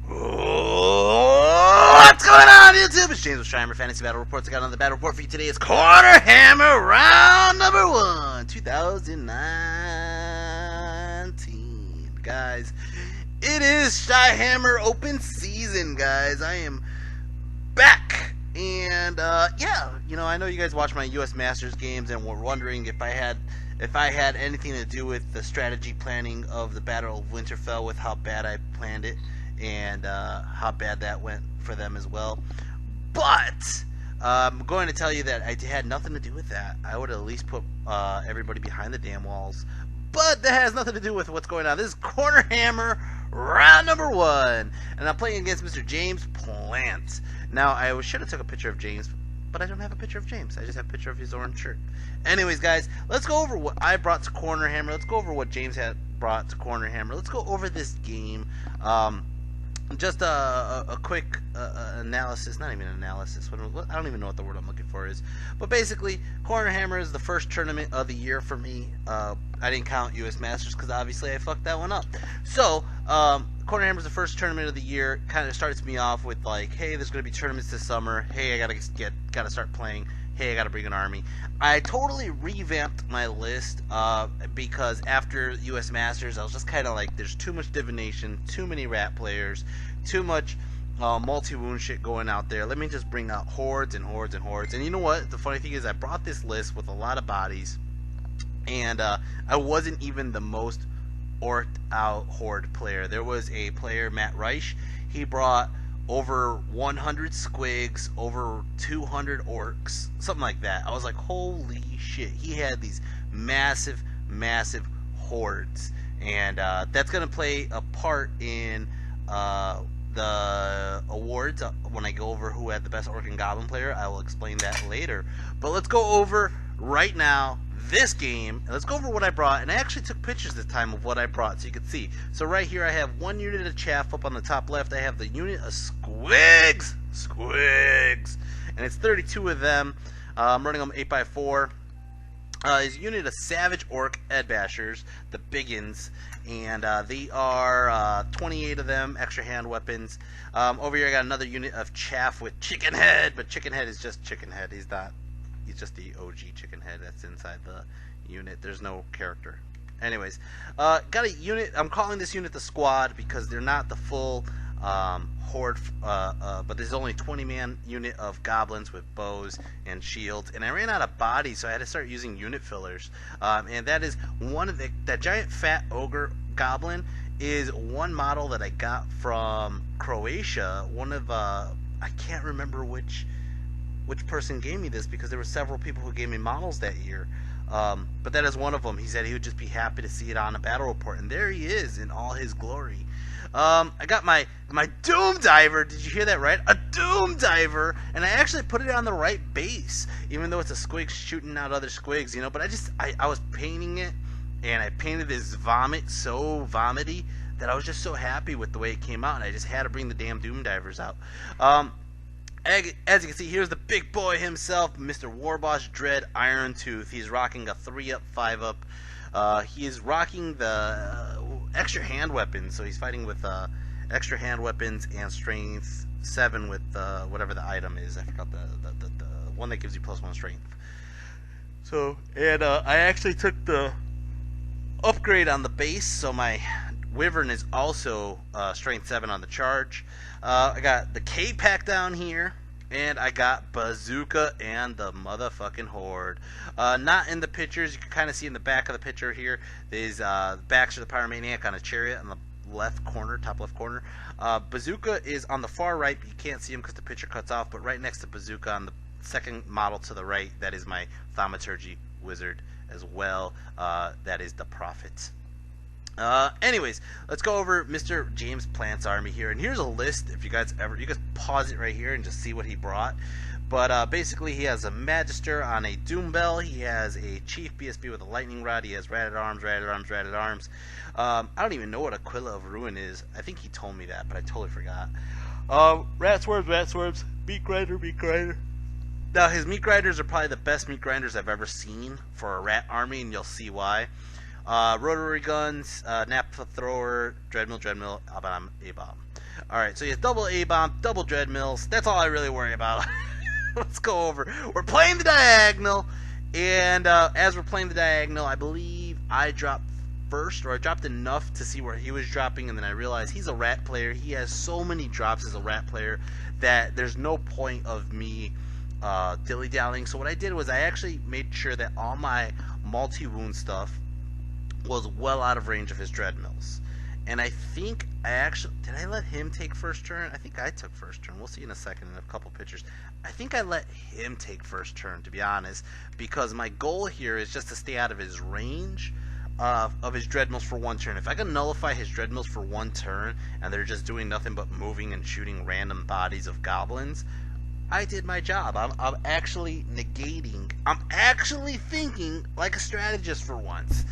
What's going on, YouTube? It's James with Schreimer Fantasy Battle Reports. I got another battle report for you today. It's Cornerhammer round number 1, 2019. Guys, it is Schreimer open season, guys. I am back. And, yeah, you know, I know you guys watch my U.S. Masters games and were wondering if I had anything to do with the strategy planning of the Battle of Winterfell with how bad I planned it. And how bad that went for them as well. But I'm going to tell you that I had nothing to do with that. I would at least put everybody behind the damn walls. But that has nothing to do with what's going on. This is Cornerhammer round number 1. And I'm playing against Mr. James Plant. Now, I should have took a picture of James, but I don't have a picture of James. I just have a picture of his orange shirt. Anyways, guys, let's go over what I brought to Cornerhammer. Let's go over what James had brought to Cornerhammer. Let's go over this game. Just a quick analysis, not even analysis, I don't even know what the word I'm looking for is. But basically, Cornerhammer is the first tournament of the year for me. I didn't count U.S. Masters because obviously I fucked that one up. So, Cornerhammer is the first tournament of the year. Kind of starts me off with like, hey, there's going to be tournaments this summer. Hey, I gotta start playing. Hey, I gotta bring an army. I totally revamped my list because after U.S. Masters, I was just kind of like, there's too much divination, too many rat players, too much multi-wound shit going out there. Let me just bring out hordes and hordes and hordes. And you know what? The funny thing is I brought this list with a lot of bodies, and I wasn't even the most orked out horde player. There was a player, Matt Reich. He brought over 100 squigs, over 200 orcs, something like that. I was like, holy shit. He had these massive, massive hordes. And that's going to play a part in the awards when I go over who had the best orc and goblin player. I will explain that later. But let's go over right now this game, and let's go over what I brought. And I actually took pictures this time of what I brought so you can see. So right here I have one unit of chaff. Up on the top left I have the unit of squigs, and it's 32 of them. I'm running them 8x4. Is a unit of savage orc edbashers, the biggins, and they are 28 of them, extra hand weapons. Over here I got another unit of chaff with chicken head, but chicken head is just chicken head. He's just the OG chicken head that's inside the unit. There's no character. Anyways, got a unit. I'm calling this unit the squad because they're not the full horde, but there's only 20-man unit of goblins with bows and shields. And I ran out of bodies, so I had to start using unit fillers. And that is one of that giant fat ogre goblin is one model that I got from Croatia. One of I can't remember which person gave me this because there were several people who gave me models that year. But that is one of them. He said he would just be happy to see it on a battle report, and there he is in all his glory. I got my Doom Diver. Did you hear that right? A Doom Diver, and I actually put it on the right base, even though it's a squig shooting out other squigs, you know. But I was painting it, and I painted this vomit so vomity that I was just so happy with the way it came out, and I just had to bring the damn Doom Divers out. As you can see, here's the big boy himself, Mr. Warboss Dread Irontooth. He's rocking a 3-up, 5-up. He is rocking the extra hand weapons, so he's fighting with extra hand weapons and strength 7 with whatever the item is. I forgot the one that gives you +1 strength. So, and I actually took the upgrade on the base, so my Wyvern is also strength 7 on the charge. I got the K-Pack down here, and I got Bazooka and the motherfucking Horde. Not in the pictures. You can kind of see in the back of the picture here. There's Baxter the Pyromaniac on a chariot on the left corner, top left corner. Bazooka is on the far right, but you can't see him because the picture cuts off. But right next to Bazooka on the second model to the right, that is my Thaumaturgy Wizard as well. That is the Prophet. Anyways, let's go over Mr. James Plant's army here, and here's a list. If you guys pause it right here and just see what he brought. But basically, he has a Magister on a Doom Bell. He has a Chief BSB with a Lightning Rod. He has Rat-at-Arms. I don't even know what Aquila of Ruin is. I think he told me that, but I totally forgot. Rat Swarms, Meat Grinder. Now, his Meat Grinders are probably the best Meat Grinders I've ever seen for a rat army, and you'll see why. Rotary guns, Naphtha Thrower, Dreadmill, A-Bomb. Alright, so he has double A-bomb, double dread mills. That's all I really worry about. Let's go over. We're playing the diagonal, and as we're playing the diagonal, I believe I dropped first, or I dropped enough to see where he was dropping, and then I realized he's a rat player. He has so many drops as a rat player that there's no point of me dilly-dallying. So what I did was I actually made sure that all my multi-wound stuff was well out of range of his dread mills. And I think I actually... Did I let him take first turn? I think I took first turn. We'll see in a second in a couple pictures. I think I let him take first turn, to be honest, because my goal here is just to stay out of his range of his dreadmills for one turn. If I can nullify his dreadmills for one turn, and they're just doing nothing but moving and shooting random bodies of goblins, I did my job. I'm actually negating. I'm actually thinking like a strategist for once.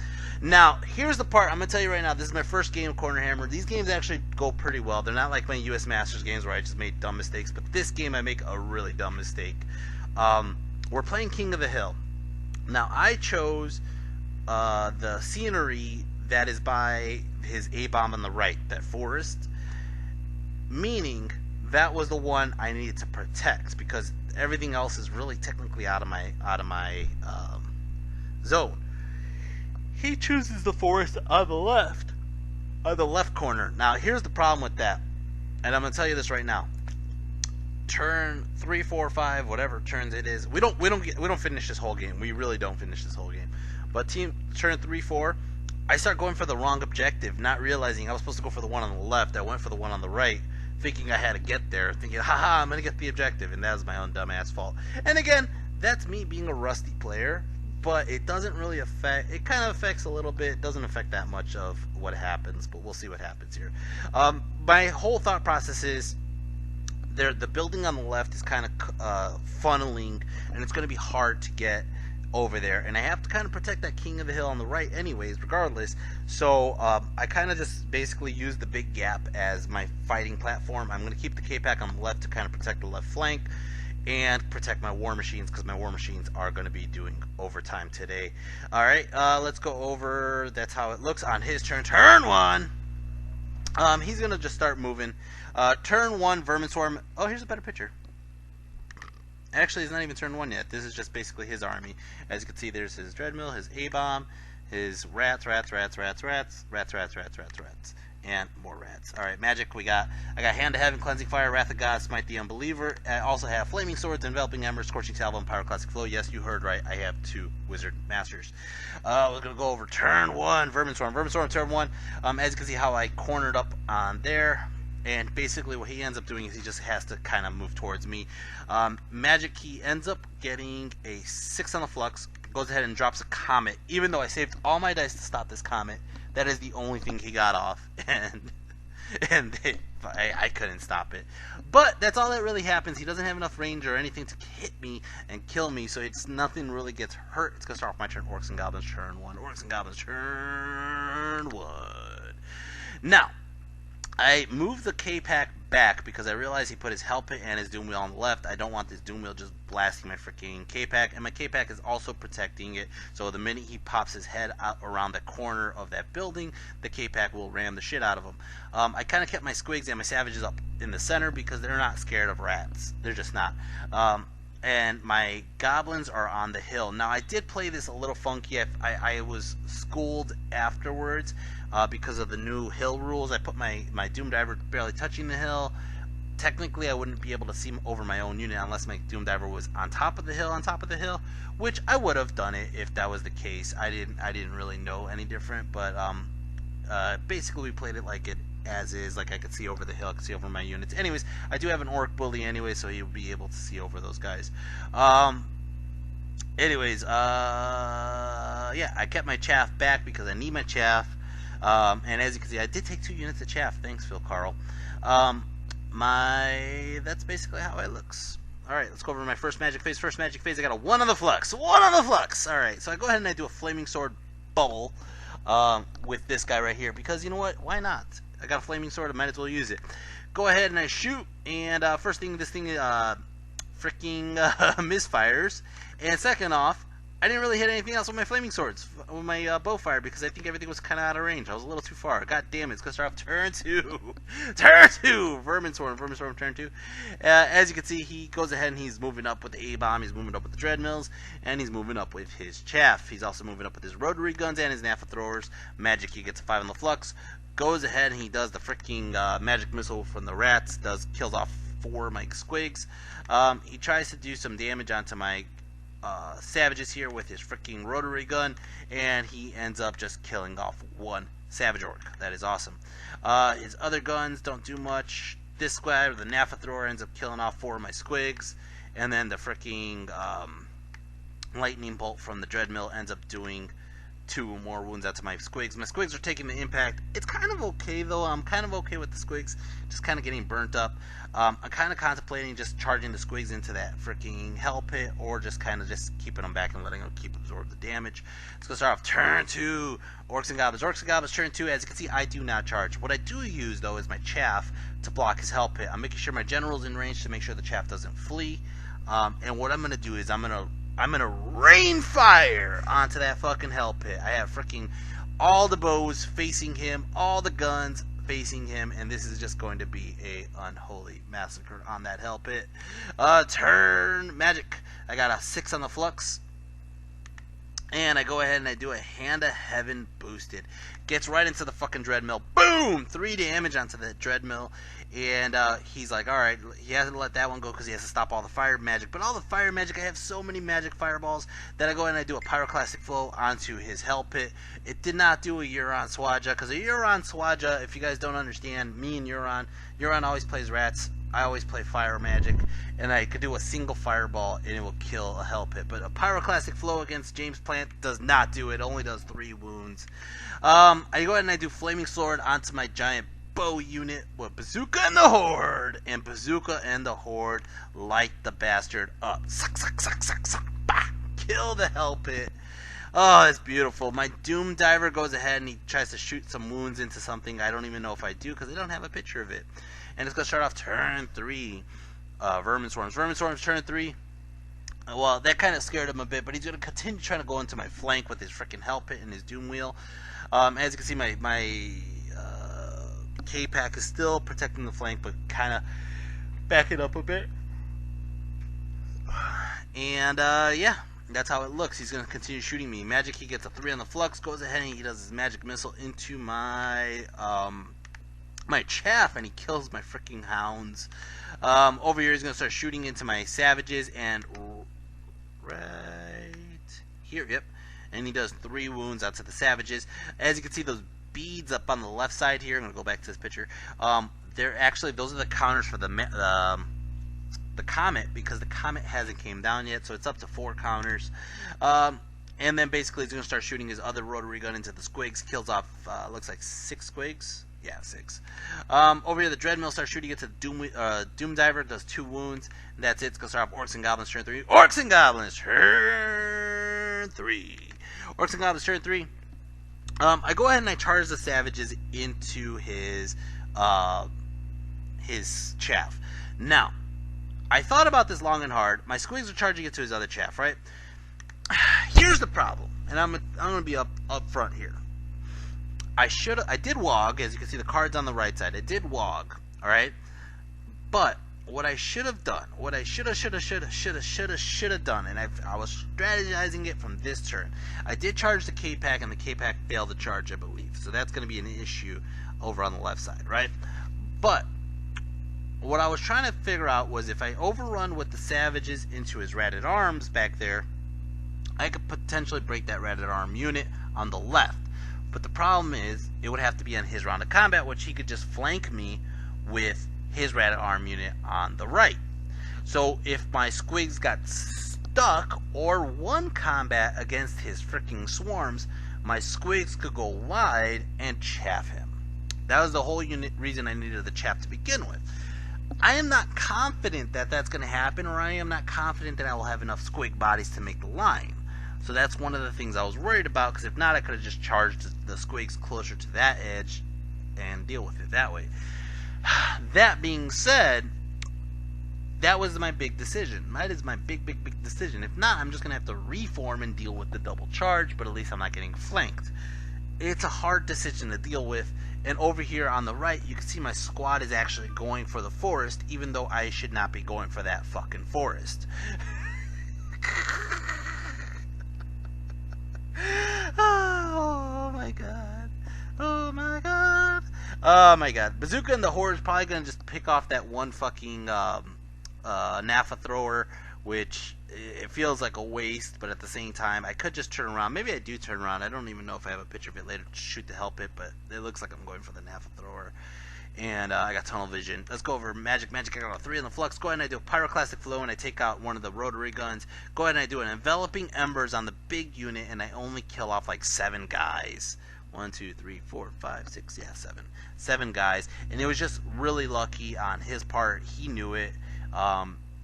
Now, here's the part. I'm going to tell you right now, this is my first game of Cornerhammer. These games actually go pretty well. They're not like my US Masters games where I just made dumb mistakes, but this game I make a really dumb mistake. We're playing King of the Hill. Now, I chose the scenery that is by his A-bomb on the right, that forest, meaning that was the one I needed to protect, because everything else is really technically out of my zone. He chooses the forest on the left corner. Now, here's the problem with that, and I'm gonna tell you this right now. Turn 3, 4, 5, whatever turns it is, we don't finish this whole game. We really don't finish this whole game. But turn 3, 4, I start going for the wrong objective, not realizing I was supposed to go for the one on the left. I went for the one on the right, thinking I had to get there, thinking, haha, I'm gonna get the objective, and that was my own dumbass fault. And again, that's me being a rusty player. But it doesn't really affect, it kind of affects a little bit, it doesn't affect that much of what happens, but we'll see what happens here. My whole thought process is, the building on the left is kind of funneling, and it's going to be hard to get over there, and I have to kind of protect that King of the Hill on the right anyways, regardless, so I kind of just basically use the big gap as my fighting platform. I'm going to keep the K-Pack on the left to kind of protect the left flank, and protect my war machines, because my war machines are going to be doing overtime today. Alright, let's go over. That's how it looks on his turn. Turn 1! He's going to just start moving. Turn 1, Vermin Swarm. Oh, here's a better picture. Actually, it's not even turn 1 yet. This is just basically his army. As you can see, there's his Dreadmill, his A-Bomb, his rats, and more rats. Alright, magic, I got Hand of Heaven, Cleansing Fire, Wrath of God, Smite the Unbeliever. I also have Flaming Swords, Enveloping Ember, Scorching Salvo, and Pyroclastic Flow. Yes, you heard right, I have 2 Wizard Masters. We're going to go over turn 1, Vermin Swarm. Vermin Swarm, turn 1. As you can see how I cornered up on there. And basically what he ends up doing is he just has to kind of move towards me. Magic, he ends up getting a 6 on the Flux, goes ahead and drops a Comet. Even though I saved all my dice to stop this Comet, that is the only thing he got off, and I couldn't stop it. But that's all that really happens. He doesn't have enough range or anything to hit me and kill me, so it's nothing really gets hurt. It's going to start off my turn. Orcs and Goblins, turn 1. Orcs and Goblins, turn 1. Now, I moved the K-Pack back because I realized he put his Helpit and his Doom Wheel on the left. I don't want this Doom Wheel just blasting my freaking K-Pack, and my K-Pack is also protecting it, so the minute he pops his head out around the corner of that building, the K-Pack will ram the shit out of him. I kind of kept my Squigs and my Savages up in the center because they're not scared of rats. They're just not. And my Goblins are on the hill. Now, I did play this a little funky. I was schooled afterwards because of the new hill rules. I put my Doom Diver barely touching the hill. Technically, I wouldn't be able to see over my own unit unless my Doom Diver was on top of the hill, which I would have done it if that was the case. I didn't really know any different, but basically we played it like it as is, like I could see over the hill, I could see over my units. Anyways, I do have an Orc Bully anyway, so he'll be able to see over those guys. Anyways, yeah, I kept my chaff back because I need my chaff. And as you can see, I did take 2 units of chaff. Thanks, Phil Carl. That's basically how it looks. Alright, let's go over my first magic phase. First magic phase, I got a 1 on the Flux. 1 on the Flux! Alright, so I go ahead and I do a Flaming Sword bubble with this guy right here. Because, you know what? Why not? I got a Flaming Sword, I might as well use it. Go ahead and I shoot, and first thing, this thing freaking misfires. And second off, I didn't really hit anything else with my flaming swords, with my bow fire, because I think everything was kind of out of range. I was a little too far. God damn it, it's going to start off turn 2. Turn 2! Vermin Swarm turn 2. As you can see, he goes ahead and he's moving up with the A-bomb, he's moving up with the dread mills, and he's moving up with his chaff. He's also moving up with his rotary guns and his Nappa throwers. Magic, he gets a 5 on the flux. Goes ahead and he does the freaking magic missile from the rats, kills off 4 of my squigs. He tries to do some damage onto my savages here with his freaking rotary gun, and he ends up just killing off 1 savage orc. That is awesome. His other guns don't do much. This squad, the Nappa thrower, ends up killing off 4 of my squigs, and then the freaking lightning bolt from the dread mill ends up doing 2 more wounds out to my squigs. My squigs are taking the impact. It's kind of okay though. I'm kind of okay with the squigs, just kind of getting burnt up. I'm kind of contemplating just charging the squigs into that freaking hell pit, or just kind of just keeping them back and letting them keep absorb the damage. Let's go start off turn 2. Orcs and Goblins. Orcs and Goblins turn 2. As you can see, I do not charge. What I do use though is my chaff to block his hell pit. I'm making sure my general's in range to make sure the chaff doesn't flee. And what I'm gonna do is I'm gonna rain fire onto that fucking hell pit. I have freaking all the bows facing him, all the guns facing him, and this is just going to be a unholy massacre on that hell pit. Turn magic. I got a 6 on the flux, and I go ahead and I do a Hand of Heaven boosted. Gets right into the fucking dread mill. Boom! 3 damage onto the dread mill. And he's like, alright, he hasn't let that one go because he has to stop all the fire magic. But all the fire magic, I have so many magic fireballs that I go ahead and I do a pyroclastic flow onto his hell pit. It did not do a Euron Swaja, because a Euron Swaja, if you guys don't understand, me and Euron always plays rats. I always play fire magic, and I could do a single fireball and it will kill a hell pit. But a pyroclastic flow against James Plant does not do it. Only does 3 wounds. I go ahead and I do flaming sword onto my giant bow unit with Bazooka and the Horde, and Bazooka and the Horde light the bastard up. Suck, suck, suck, suck, suck. Bah! Kill the hell pit. Oh, it's beautiful. My Doom Diver goes ahead and he tries to shoot some wounds into something. I don't even know if I do because I don't have a picture of it. And it's going to start off turn 3. Vermin Swarms. Vermin Swarms turn 3. Well, that kind of scared him a bit, but he's going to continue trying to go into my flank with his freaking hell pit and his Doom Wheel. As you can see, my K-Pack is still protecting the flank, but kind of back it up a bit. And yeah, that's how it looks. He's going to continue shooting me. Magic, he gets a 3 on the flux, goes ahead and he does his magic missile into my my chaff, and he kills my freaking hounds. Over here, he's going to start shooting into my savages, and right here, yep, and he does 3 wounds out to the savages. As you can see, those beads up on the left side here, I'm going to go back to this picture. They're actually, those are the counters for the comet, because the comet hasn't came down yet, so it's up to 4 counters. And then basically he's going to start shooting his other rotary gun into the squigs, kills off, looks like 6 squigs. Yeah, 6. Over here, the Dread Mill starts shooting into the Doom Diver, does 2 wounds, and that's it. It's going to start off Orcs and Goblins turn 3. Orcs and Goblins turn 3. Orcs and Goblins turn 3. I go ahead and I charge the savages into his chaff. Now, I thought about this long and hard. My squigs are charging it to his other chaff, right? Here's the problem, and I'm going to be up front here. I did wog, as you can see the cards on the right side. I did wog, all right? But what I should have done, what I should have done, and I was strategizing it from this turn. I did charge the K-Pack, and the K-Pack failed to charge, I believe. So that's going to be an issue over on the left side, right? But what I was trying to figure out was if I overrun with the savages into his ratted arms back there, I could potentially break that ratted arm unit on the left. But the problem is, it would have to be on his round of combat, which he could just flank me with his ratted arm unit on the right. So if my squigs got stuck or won combat against his freaking swarms, my squigs could go wide and chaff him. That was the whole reason I needed the chaff to begin with. I am not confident that that's going to happen, or I am not confident that I will have enough squig bodies to make the line. So that's one of the things I was worried about, because if not, I could have just charged the squigs closer to that edge and deal with it that way. That being said, that was my big decision. That is my big decision. If not, I'm just going to have to reform and deal with the double charge, but at least I'm not getting flanked. It's a hard decision to deal with. And over here on the right, you can see my squad is actually going for the forest, even though I should not be going for that fucking forest. Oh my god. Oh my god. Oh my god. Bazooka and the Horde is probably going to just pick off that one fucking Nafa thrower, which it feels like a waste, but at the same time, I could just turn around. Maybe I do turn around. I don't even know if I have a picture of it later to shoot to help it, but it looks like I'm going for the Nafa thrower. And I got tunnel vision. Let's go over magic. I got a 3 on the flux. Go ahead and I do a pyroclastic flow, and I take out one of the rotary guns. Go ahead and I do an enveloping embers on the big unit, and I only kill off like 7 guys. 1, 2, 3, 4, 5, 6, yeah, 7. 7 guys, and it was just really lucky on his part. He knew it.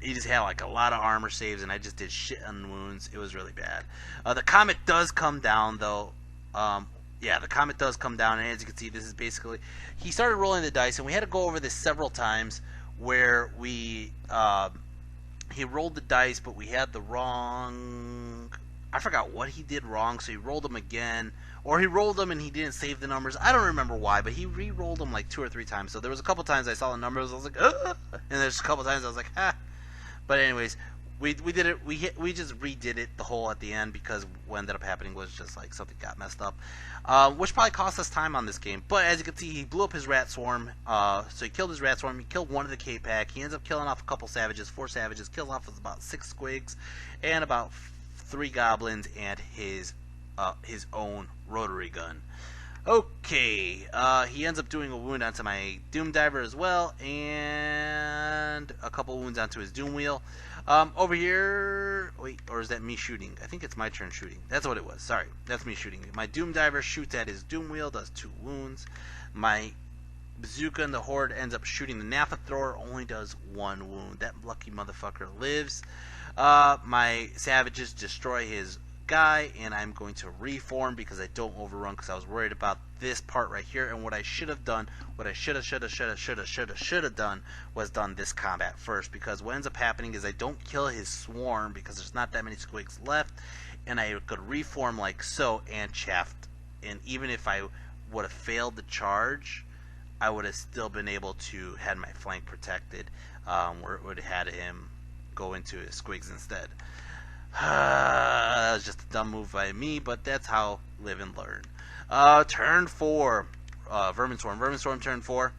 He just had like a lot of armor saves, and I just did shit on wounds. It was really bad. The comet does come down, though. Yeah, the comet does come down, and as you can see, this is basically... He started rolling the dice, and we had to go over this several times, where we... he rolled the dice, but we had the wrong... I forgot what he did wrong, so he rolled them again. Or he rolled them and he didn't save the numbers. I don't remember why, but he re-rolled them like 2 or 3 times. So there was a couple times I saw the numbers, I was like, ugh! And there's a couple times I was like, ha! But anyways, we did it. We just redid it the whole at the end, because what ended up happening was just like something got messed up, which probably cost us time on this game. But as you can see, he blew up his rat swarm. So he killed his rat swarm. He killed one of the K-Pack. He ends up killing off a couple savages, 4 savages. Kills off about 6 squigs and about 3 goblins and his own rotary gun. Okay, he ends up doing a wound onto my Doom Diver as well, and a couple wounds onto his Doom Wheel. Over here, wait, or is that me shooting? I think it's my turn shooting. That's what it was. Sorry, that's me shooting. My Doom Diver shoots at his Doom Wheel, does 2 wounds. My Bazooka and the Horde ends up shooting the Nafa Thrower, only does 1 wound. That lucky motherfucker lives. My Savages destroy his guy, and I'm going to reform because I don't overrun, because I was worried about this part right here. And what I should have done, what I should have done was done this combat first, because what ends up happening is I don't kill his swarm because there's not that many squigs left, and I could reform like so and chaffed. And even if I would have failed the charge, I would have still been able to had my flank protected, where it would have had him go into his squigs instead. That was just a dumb move by me, but that's how live and learn. Turn 4, Vermin Swarm. Vermin Swarm, turn 4.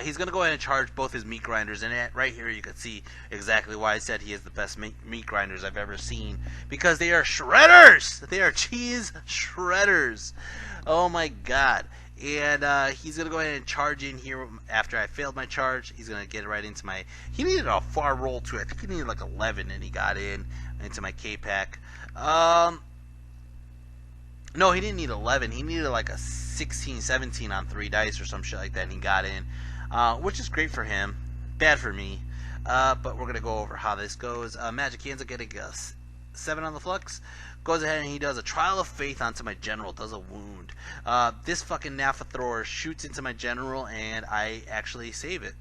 He's going to go ahead and charge both his meat grinders, and right here you can see exactly why I said he is the best meat grinders I've ever seen, because they are shredders! They are cheese shredders! Oh my god. And he's going to go ahead and charge in here after I failed my charge. He's going to get right into my... He needed a far roll too. I think he needed like 11, and he got into my K-Pack. No, he didn't need 11. He needed like a 16, 17 on 3 dice or some shit like that, and he got in. Which is great for him. Bad for me. But we're going to go over how this goes. Magic, he ends up getting a 7 on the flux. Goes ahead and he does a Trial of Faith onto my general, does a wound. This fucking Nafa Thrower shoots into my general, and I actually save it.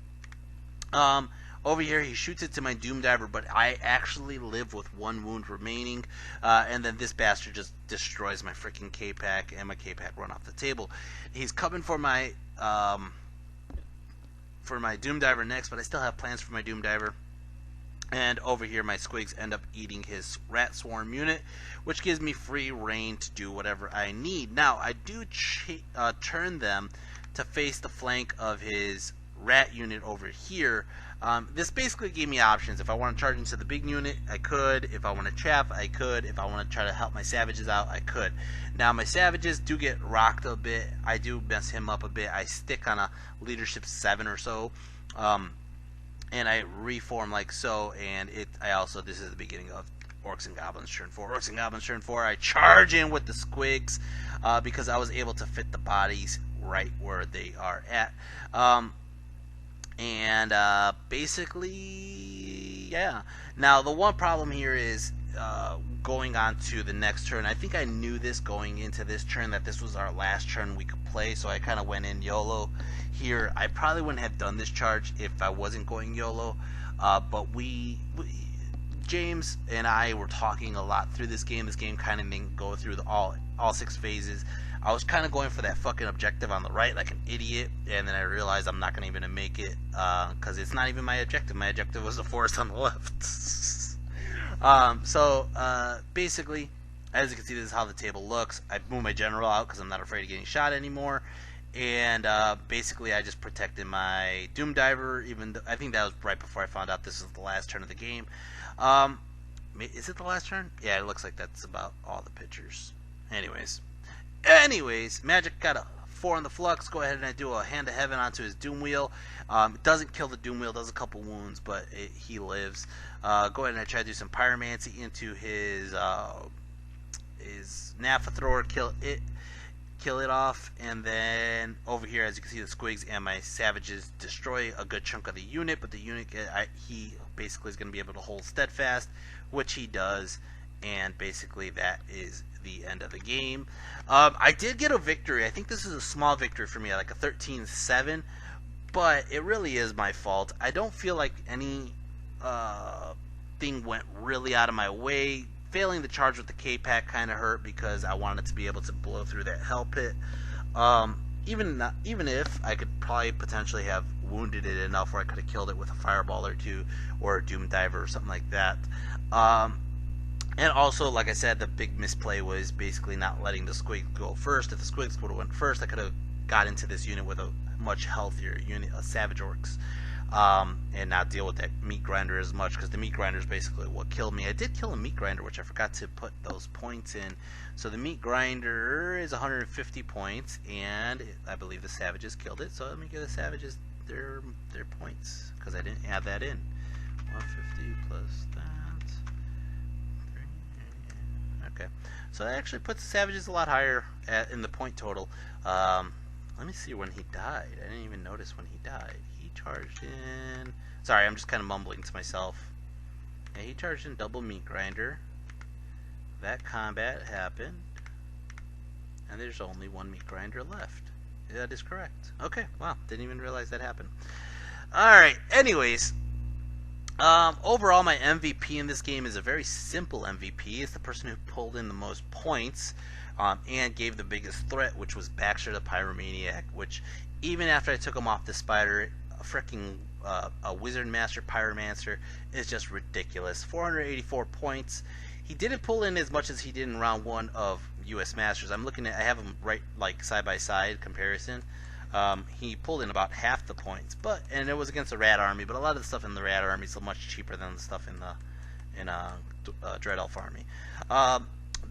Over here, he shoots it to my Doom Diver, but I actually live with 1 wound remaining. And then this bastard just destroys my freaking K-Pack, and my K-Pack run off the table. He's coming for my Doom Diver next, but I still have plans for my Doom Diver. And over here, my squigs end up eating his rat swarm unit, which gives me free reign to do whatever I need. Now, I do turn them to face the flank of his rat unit over here. This basically gave me options. If I want to charge into the big unit, I could. If I want to chaff, I could. If I want to try to help my savages out, I could. Now, my savages do get rocked a bit. I do mess him up a bit. I stick on a leadership 7 or so. And I reform like so, and this is the beginning of Orcs and Goblins turn 4. Orcs and Goblins turn 4, I charge in with the squigs, because I was able to fit the bodies right where they are at. Basically, yeah. Now, the one problem here is going on to the next turn. I think I knew this going into this turn, that this was our last turn we could play, so I kind of went in YOLO here. I probably wouldn't have done this charge if I wasn't going YOLO. But James and I were talking a lot through this game. This game kind of didn't go through all 6 phases. I was kind of going for that fucking objective on the right like an idiot, and then I realized I'm not going to even make it because it's not even my objective. My objective was the forest on the left. Basically, as you can see, this is how the table looks. I moved my general out because I'm not afraid of getting shot anymore. And basically, I just protected my Doom Diver. Even though, I think that was right before I found out this was the last turn of the game. Is it the last turn? Yeah, it looks like that's about all the pictures. Anyways, Magic got a 4 on the Flux. Go ahead and I do a Hand of Heaven onto his Doom Wheel. It doesn't kill the Doom Wheel. Does a couple wounds, but he lives. Go ahead and I try to do some Pyromancy into his Napha Thrower. Kill it off, and then over here, as you can see, the Squigs and my Savages destroy a good chunk of the unit, but the unit, he basically is going to be able to hold Steadfast, which he does, and basically that is the end of the game. I did get a victory. I think this is a small victory for me, like a 13-7, but it really is my fault. I don't feel like any thing went really out of my way. Failing the charge with the K-Pack kind of hurt because I wanted to be able to blow through that Hell Pit. Even if I could probably potentially have wounded it enough where I could have killed it with a Fireball or 2 or a Doom Diver or something like that. And also, like I said, the big misplay was basically not letting the Squigs go first. If the Squigs would have went first, I could have got into this unit with a much healthier unit of Savage Orcs. And not deal with that Meat Grinder as much, because the Meat Grinder is basically what killed me. I did kill a Meat Grinder, which I forgot to put those points in. So the Meat Grinder is 150 points, and I believe the Savages killed it. So let me give the Savages their points, because I didn't add that in. 150 plus that. Okay, so that actually puts the Savages a lot higher in the point total. Let me see when he died. I didn't even notice when he died. He charged in... Sorry, I'm just kind of mumbling to myself. Yeah, he charged in double Meat Grinder. That combat happened. And there's only 1 Meat Grinder left. That is correct. Okay, wow. Didn't even realize that happened. Alright, anyways. Overall, my MVP in this game is a very simple MVP. It's the person who pulled in the most points. And gave the biggest threat, which was Baxter the Pyromaniac, which even after I took him off the Spider, a Wizard Master Pyromancer is just ridiculous. 484 points. He didn't pull in as much as he did in round 1 of US Masters. I'm looking at, I have them right like side by side comparison. He pulled in about half the points, and it was against a Rat Army, but a lot of the stuff in the Rat Army is so much cheaper than the stuff in the Dread Elf Army.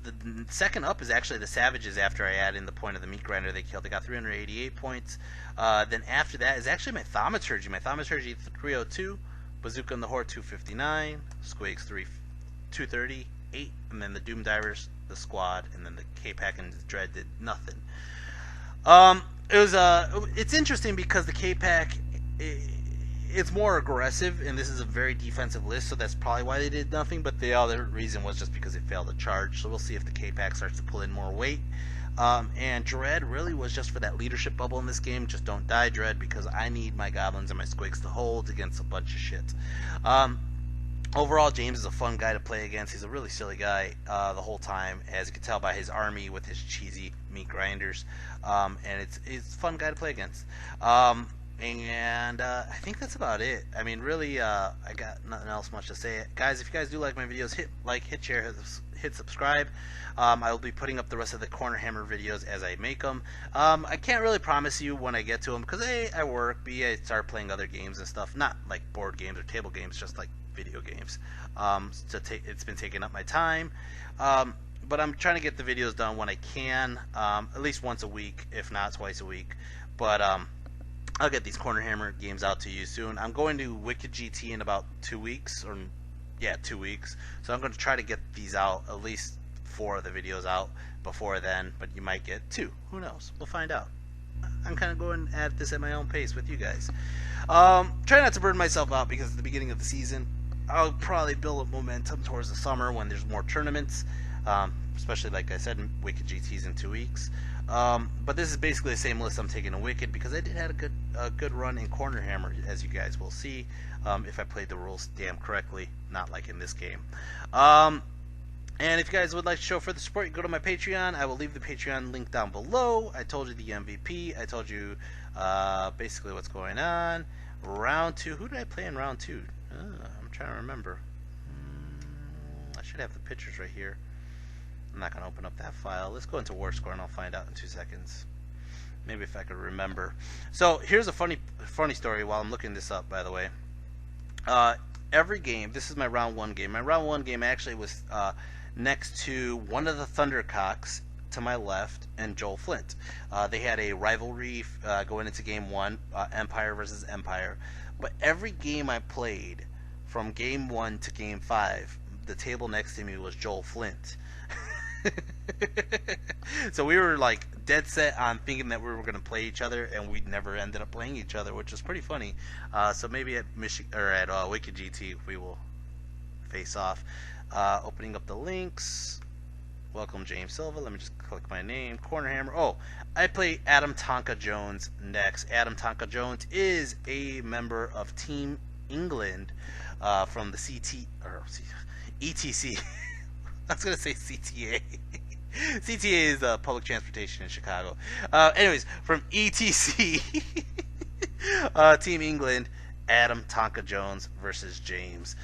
The second up is actually the Savages. After I add in the point of the Meat Grinder they killed, they got 388 points. Then after that is actually my Thaumaturgy. My Thaumaturgy 302, Bazooka and the Horde 259, Squigs 238, and then the Doom Divers, the Squad, and then the K-Pack and the Dread did nothing. It's interesting because the K-Pack, it's more aggressive, and this is a very defensive list, so that's probably why they did nothing, but the other reason was just because it failed to charge, so we'll see if the K-Pack starts to pull in more weight. And Dread really was just for that leadership bubble in this game. Just don't die, Dread, because I need my Goblins and my Squigs to hold against a bunch of shit. Overall, James is a fun guy to play against. He's a really silly guy the whole time, as you can tell by his army with his cheesy Meat Grinders. And it's a fun guy to play against. And I think that's about it. I mean, really, I got nothing else much to say. Guys, if you guys do like my videos, hit like, hit share, hit subscribe. I will be putting up the rest of the Cornerhammer videos as I make them. I can't really promise you when I get to them, because A, I work, B, I start playing other games and stuff. Not like board games or table games, just like video games. It's been taking up my time. But I'm trying to get the videos done when I can, at least once a week, if not twice a week. But I'll get these Cornerhammer games out to you soon. I'm going to Wicked GT in about 2 weeks, or yeah, 2 weeks. So I'm going to try to get these out, at least 4 of the videos out before then. But you might get 2. Who knows? We'll find out. I'm kind of going at this at my own pace with you guys. Try not to burn myself out, because at the beginning of the season, I'll probably build up momentum towards the summer when there's more tournaments. Especially, like I said, Wicked GT's in 2 weeks. But this is basically the same list I'm taking to Wicked because I did have a good run in Cornerhammer, as you guys will see, if I played the rules damn correctly, not like in this game. And if you guys would like to show further support, you go to my Patreon. I will leave the Patreon link down below. I told you the MVP. I told you basically what's going on. Round 2. Who did I play in round 2? I'm trying to remember. I should have the pictures right here. I'm not going to open up that file. Let's go into War Score and I'll find out in 2 seconds. Maybe if I could remember. So here's a funny story while I'm looking this up, by the way. Every game, this is my round 1 game. My round 1 game actually was next to one of the Thundercocks to my left and Joel Flint. They had a rivalry going into game 1, Empire versus Empire. But every game I played from game 1 to game 5, the table next to me was Joel Flint. So we were like dead set on thinking that we were going to play each other, and we never ended up playing each other, which was pretty funny. So maybe at Wicked GT we will face off. Opening up the links. Welcome James Silva. Let me just click my name. Cornerhammer. Oh, I play Adam Tonka Jones next. Adam Tonka Jones is a member of Team England from the ETC. I was going to say CTA. CTA is public transportation in Chicago. Anyways, from ETC, Team England, Adam Tonka Jones versus James.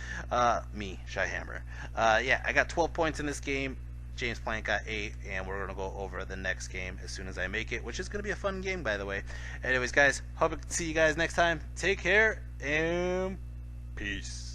Me, Shyhammer. Yeah, I got 12 points in this game. James Plank got 8, and we're going to go over the next game as soon as I make it, which is going to be a fun game, by the way. Anyways, guys, hope to see you guys next time. Take care, and peace.